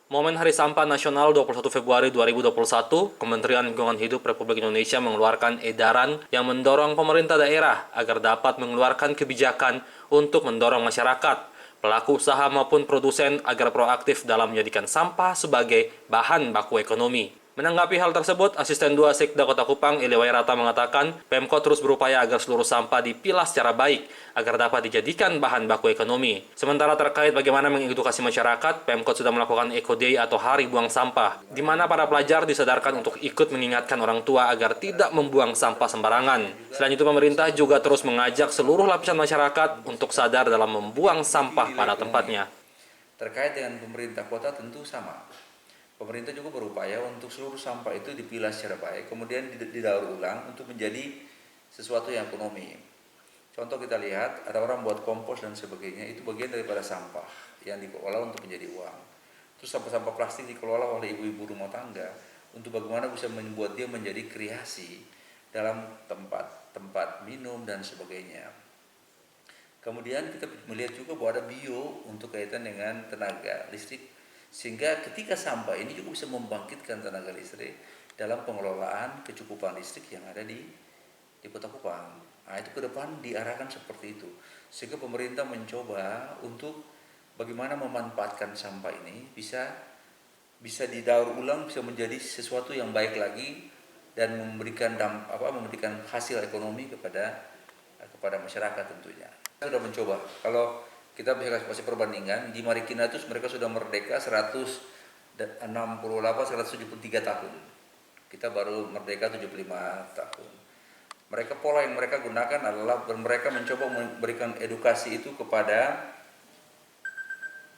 Momen Hari Sampah Nasional 21 Februari 2021, Kementerian Lingkungan Hidup Republik Indonesia mengeluarkan edaran yang mendorong pemerintah daerah agar dapat mengeluarkan kebijakan untuk mendorong masyarakat, pelaku usaha maupun produsen agar proaktif dalam menjadikan sampah sebagai bahan baku ekonomi. Menanggapi hal tersebut, Asisten 2 Sekda Kota Kupang, Ili Wairata mengatakan, Pemkot terus berupaya agar seluruh sampah dipilah secara baik, agar dapat dijadikan bahan baku ekonomi. Sementara terkait bagaimana mengedukasi masyarakat, Pemkot sudah melakukan Eco Day atau Hari Buang Sampah, di mana para pelajar disadarkan untuk ikut mengingatkan orang tua agar tidak membuang sampah sembarangan. Selain itu, pemerintah juga terus mengajak seluruh lapisan masyarakat untuk sadar dalam membuang sampah pada tempatnya. Terkait dengan pemerintah kota tentu sama. Pemerintah juga berupaya untuk seluruh sampah itu dipilah secara baik, kemudian didaur ulang untuk menjadi sesuatu yang ekonomi. Contoh kita lihat, ada orang buat kompos dan sebagainya, itu bagian daripada sampah yang dikelola untuk menjadi uang. Terus sampah-sampah plastik dikelola oleh ibu-ibu rumah tangga untuk bagaimana bisa membuat dia menjadi kreasi dalam tempat minum dan sebagainya. Kemudian kita melihat juga bahwa ada bio untuk kaitan dengan tenaga listrik, sehingga ketika sampah ini juga bisa membangkitkan tenaga listrik dalam pengelolaan kecukupan listrik yang ada di Kota Kupang. Nah, itu ke depan diarahkan seperti itu, sehingga pemerintah mencoba untuk bagaimana memanfaatkan sampah ini bisa didaur ulang, bisa menjadi sesuatu yang baik lagi dan memberikan hasil ekonomi kepada masyarakat tentunya. Kita sudah mencoba, kalau kita bisa kasih perbandingan, di Marikina itu mereka sudah merdeka 173 tahun. Kita baru merdeka 75 tahun. Pola yang mereka gunakan adalah mereka mencoba memberikan edukasi itu kepada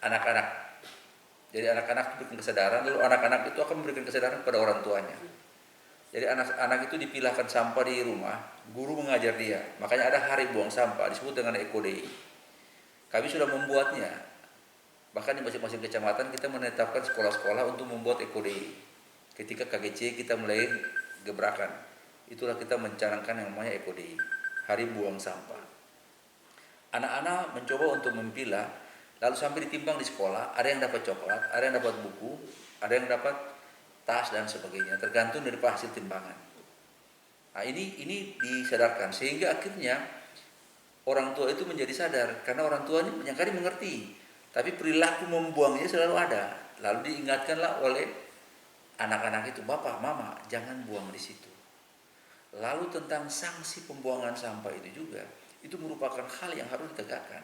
anak-anak. Jadi anak-anak memberikan kesadaran, lalu anak-anak itu akan memberikan kesadaran kepada orang tuanya. Jadi anak-anak itu dipilahkan sampah di rumah, guru mengajar dia. Makanya ada hari buang sampah, disebut dengan Eco Day. Kami sudah membuatnya. Bahkan di masing-masing kecamatan kita menetapkan sekolah-sekolah untuk membuat Eco Day. Ketika KGC kita mulai gebrakan, itulah kita mencanangkan yang namanya Eco Day, Hari Buang Sampah. Anak-anak mencoba untuk memilah, lalu sampai ditimbang di sekolah, ada yang dapat coklat, ada yang dapat buku, ada yang dapat tas dan sebagainya, tergantung dari hasil timbangan. Nah, ini disadarkan sehingga akhirnya orang tua itu menjadi sadar, karena orang tua ini banyak kali mengerti, tapi perilaku membuangnya selalu ada. Lalu diingatkanlah oleh anak-anak itu, bapak, mama, jangan buang di situ. Lalu tentang sanksi pembuangan sampah itu juga, itu merupakan hal yang harus ditegakkan.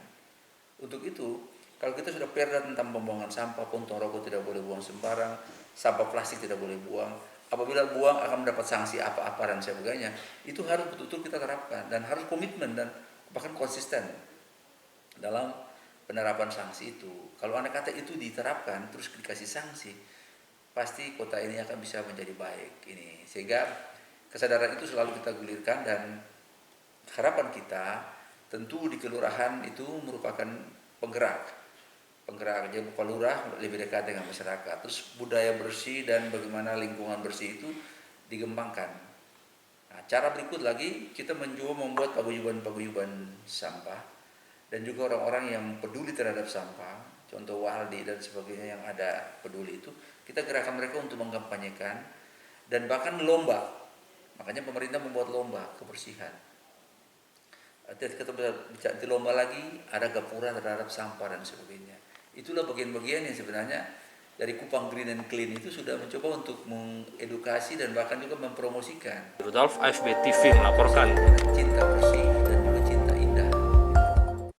Untuk itu, kalau kita sudah perda tentang pembuangan sampah, puntung rokok tidak boleh buang sembarang, sampah plastik tidak boleh buang, apabila buang akan mendapat sanksi apa-apa dan sebagainya, itu harus betul-betul kita terapkan dan harus komitmen dan bahkan konsisten dalam penerapan sanksi itu. Kalau anak kata itu diterapkan terus dikasih sanksi, pasti kota ini akan bisa menjadi baik ini. Sehingga kesadaran itu selalu kita gulirkan, dan harapan kita tentu di kelurahan itu merupakan penggerak. Jadi Bapak Lurah lebih dekat dengan masyarakat. Terus budaya bersih dan bagaimana lingkungan bersih itu dikembangkan. Nah, cara berikut lagi, kita mencoba membuat paguyuban sampah dan juga orang-orang yang peduli terhadap sampah, contoh Waldi dan sebagainya yang ada peduli itu, kita gerakan mereka untuk mengkampanyekan dan bahkan lomba. Makanya pemerintah membuat lomba kebersihan. Kita bicara di lomba lagi, ada gapura terhadap sampah dan sebagainya. Itulah bagian-bagian yang sebenarnya dari Kupang Green and Clean itu sudah mencoba untuk mengedukasi dan bahkan juga mempromosikan. Rudolf, AFB TV melaporkan. Cinta